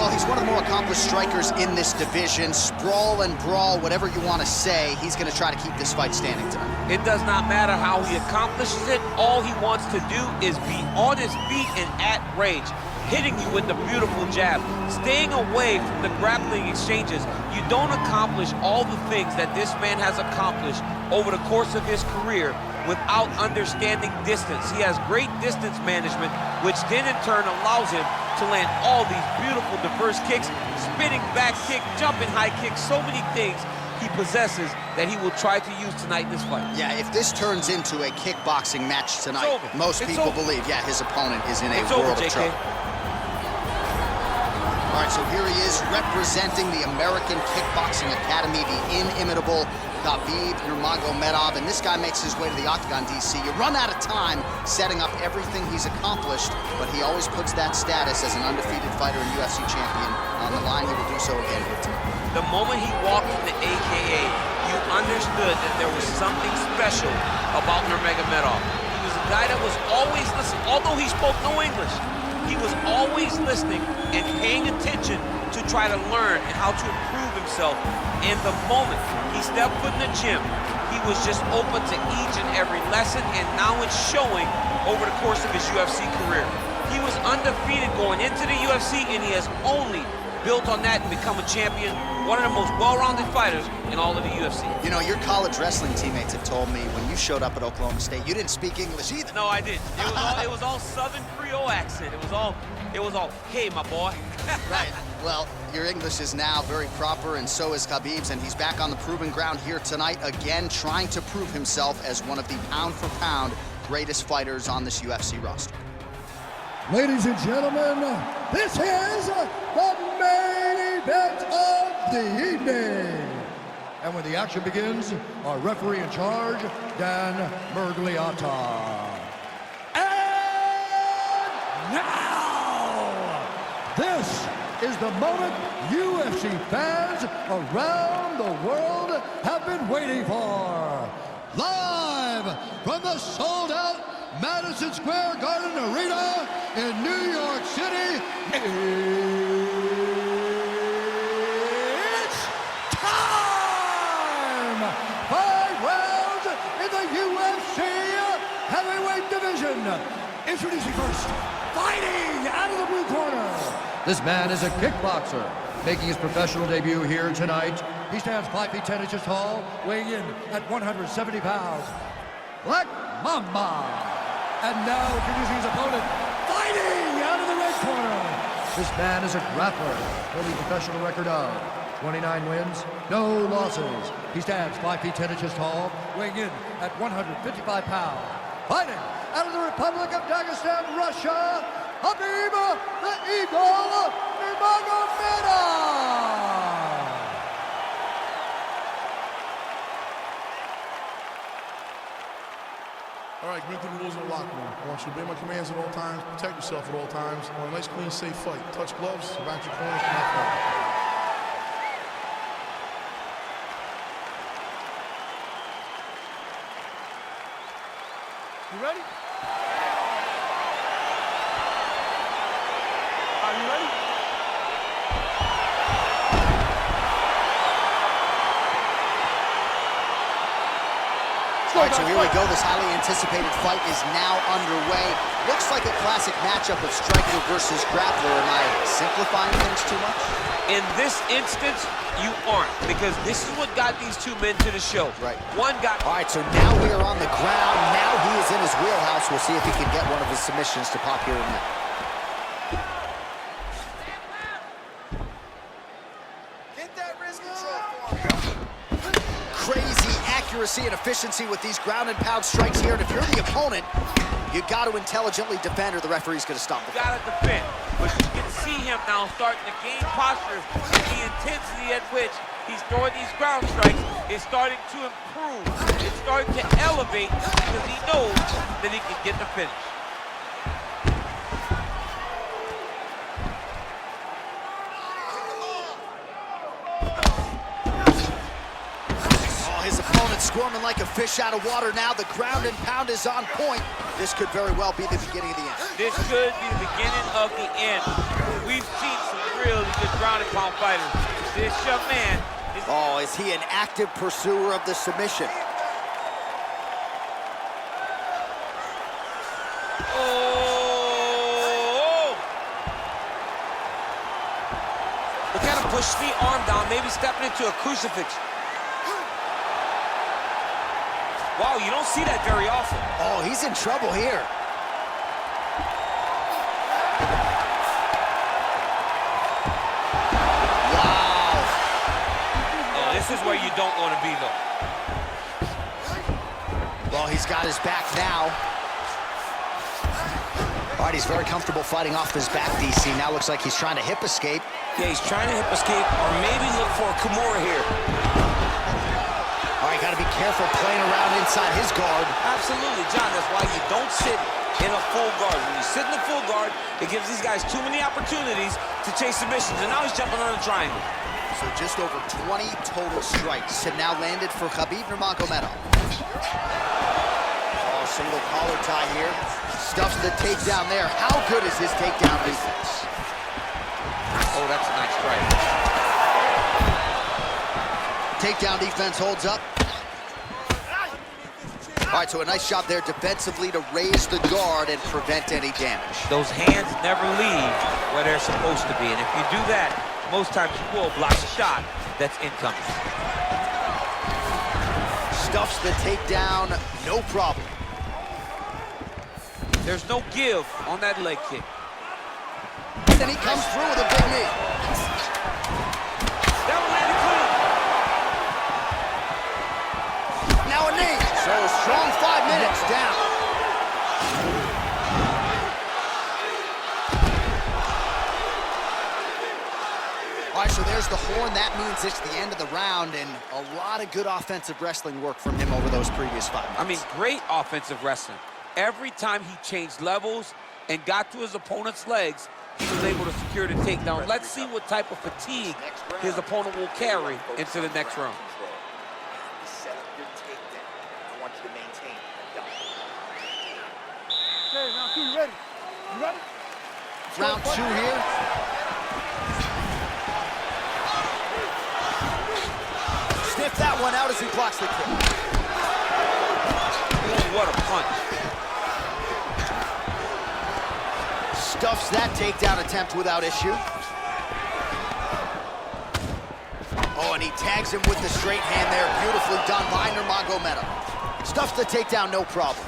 Well, he's one of the more accomplished strikers in this division. Sprawl and brawl, whatever you want to say, he's going to try to keep this fight standing tonight. It does not matter how he accomplishes it. All he wants to do is be on his feet and at range, hitting you with the beautiful jab, staying away from the grappling exchanges. You don't accomplish all the things that this man has accomplished over the course of his career without understanding distance. He has great distance management, which then in turn allows him to land all these beautiful diverse kicks, spinning back kick, jumping high kick, so many things he possesses that he will try to use tonight in this fight. Yeah, if this turns into a kickboxing match tonight, most people believe, yeah, his opponent is in a world of trouble. All right, so here he is representing the American Kickboxing Academy, the inimitable Khabib Nurmagomedov, and this guy makes his way to the octagon, DC. You run out of time setting up everything he's accomplished, but he always puts that status as an undefeated fighter and UFC champion on the line. He will do so again here tonight. The moment he walked in the AKA, you understood that there was something special about Nurmagomedov. He was a guy that was always listening, although he spoke no English. He was always listening and paying attention to try to learn and how to improve himself. And the moment he stepped foot in the gym, he was just open to each and every lesson, and now it's showing over the course of his UFC career. He was undefeated going into the UFC, and he has only built on that and become a champion, one of the most well-rounded fighters in all of the UFC. You know, your college wrestling teammates have told me when you showed up at Oklahoma State, you didn't speak English either. No, I didn't. It was all Southern Creole accent. It was all, hey, my boy. Right. Well, your English is now very proper, and so is Khabib's, and he's back on the proving ground here tonight, again trying to prove himself as one of the pound-for-pound greatest fighters on this UFC roster. Ladies and gentlemen, this is the main event of the evening. And when the action begins, our referee in charge, Dan Mergliata. And now, this is the moment UFC fans around the world have been waiting for. Live from the sold-out Madison Square Garden Arena in New York City, it's time! 5 rounds in the UFC heavyweight division. Introducing first, fighting out of the blue corner. This man is a kickboxer, making his professional debut here tonight. He stands 5 feet 10 inches tall, weighing in at 170 pounds. Black Mamba. And now introducing his opponent, fighting out of the red corner. This man is a grappler, holding a professional record of 29 wins, no losses. He stands 5 feet 10 inches tall, weighing in at 155 pounds. Fighting out of the Republic of Dagestan, Russia, Khabib the Eagle Nurmagomedov. All right, commit to the rules of the locker room. I want you to obey my commands at all times, protect yourself at all times. I want a nice, clean, safe fight. Touch gloves, back your corners, come out front. You ready? Are you ready? All right, so here we go. This highly anticipated fight is now underway. Looks like a classic matchup of striker versus grappler. Am I simplifying things too much? In this instance, you aren't, because this is what got these two men to the show. Right. One got... All right, so now we are on the ground. Now he is in his wheelhouse. We'll see if he can get one of his submissions to pop here and there. Get that wrist control for him. Crazy accuracy and efficiency with these ground and pound strikes here. And if you're the opponent, you got to intelligently defend or the referee's going to stop the fight. Got to defend, but you can see him now starting to gain posture. The intensity at which he's throwing these ground strikes is starting to improve. It's starting to elevate because he knows that he can get the finish. His opponent squirming like a fish out of water now. The ground and pound is on point. This could very well be the beginning of the end. This could be the beginning of the end. We've seen some really good ground and pound fighter. This young man is... Oh, is he an active pursuer of the submission? Oh! Look at him push the arm down, maybe stepping into a crucifix. Wow, you don't see that very often. Oh, he's in trouble here. Wow. Oh, this is where you don't want to be, though. Well, he's got his back now. All right, he's very comfortable fighting off his back, DC. Now looks like he's trying to hip escape. Yeah, he's trying to hip escape or maybe look for a Kimura here. All right, got to be careful playing around inside his guard. Absolutely, John. That's why you don't sit in a full guard. When you sit in the full guard, it gives these guys too many opportunities to chase submissions. And now he's jumping on the triangle. So just over 20 total strikes have now landed for Khabib Nurmagomedov. Oh, single collar tie here. Stuffs the takedown there. How good is his takedown defense? Oh, that's a nice strike. Takedown defense holds up. All right, so a nice job there defensively to raise the guard and prevent any damage. Those hands never leave where they're supposed to be. And if you do that, most times you will block a shot that's incoming. Stuffs the takedown, no problem. There's no give on that leg kick. And he comes through with a big knee. That one landed clean. Now a knee. So a strong 5 minutes down. All right, so there's the horn. That means it's the end of the round, and a lot of good offensive wrestling work from him over those previous 5 minutes. I mean, great offensive wrestling. Every time he changed levels and got to his opponent's legs, he was able to secure the takedown. Let's see what type of fatigue his opponent will carry into the next round. Set up your takedown. I want you to maintain that. Okay, now you ready? You ready? Round 2 here. Sniff that one out as he blocks the kick. Oh, what a punch. Stuffs that takedown attempt without issue. Oh, and he tags him with the straight hand there. Beautifully done by Nurmagomedov. Stuffs the takedown, no problem.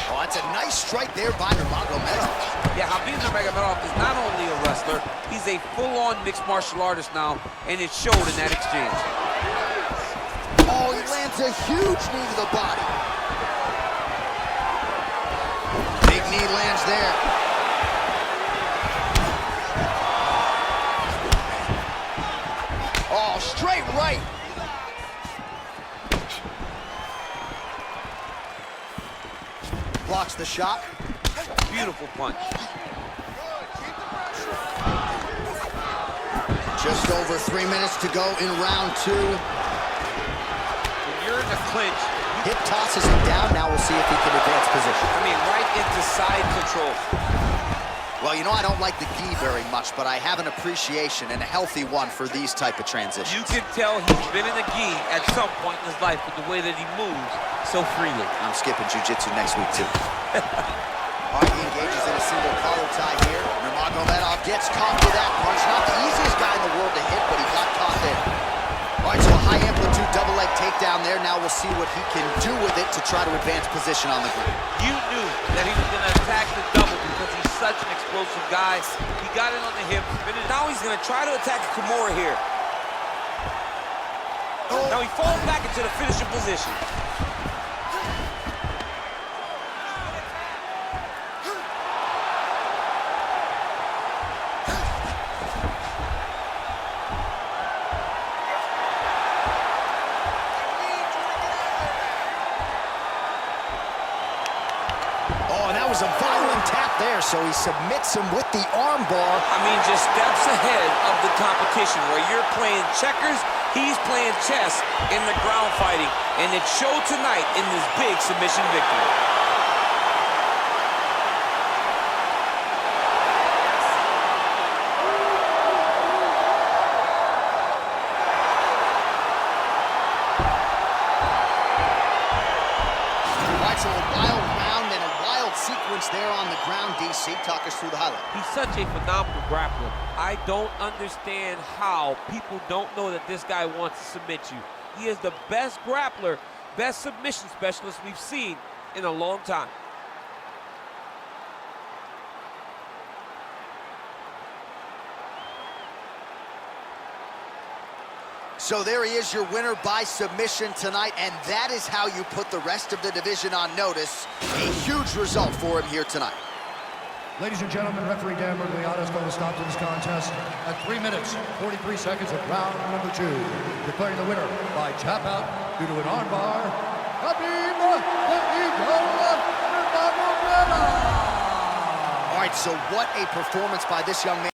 Oh, that's a nice strike there by Nurmagomedov. Yeah, Khabib Nurmagomedov is not only a wrestler, he's a full-on mixed martial artist now, and it showed in that exchange. Oh, he lands a huge knee to the body. Big knee lands there. Oh, straight right. Blocks the shot. Beautiful punch. Just over 3 minutes to go in round 2. When you're in the clinch, Hip tosses him down. Now we'll see if he can advance position. I mean, right into side control. Well, you know, I don't like the gi very much, but I have an appreciation and a healthy one for these type of transitions. You can tell he's been in the gi at some point in his life with the way that he moves so freely. I'm skipping jiu-jitsu next week, too. All right, he engages in a single collar tie here. Nurmagomedov gets caught with that punch. Not the easiest guy in the world to hit, but he got caught there. All right, so a high-amplitude double-leg takedown there. Now we'll see what he can do with it to try to advance position on the ground. You knew that he was going to attack the double because he's such an explosive guy. He got it on the hip. Now he's going to try to attack Kimura here. Now he falls back into the finishing position. A violent tap there, so he submits him with the arm bar. I mean, just steps ahead of the competition. Where you're playing checkers, he's playing chess in the ground fighting, and it showed tonight in this big submission victory. sequence there on the ground, DC. Talk us through the highlight. He's such a phenomenal grappler. I don't understand how people don't know that this guy wants to submit you. He is the best grappler, best submission specialist we've seen in a long time. So there he is, your winner by submission tonight, and that is how you put the rest of the division on notice. A huge result for him here tonight. Ladies and gentlemen, referee Dan Murgliata is going to stop to this contest at 3 minutes, 43 seconds of round number 2. Declaring the winner by tap out due to an armbar, Khabib Nurmagomedov. All right, so what a performance by this young man.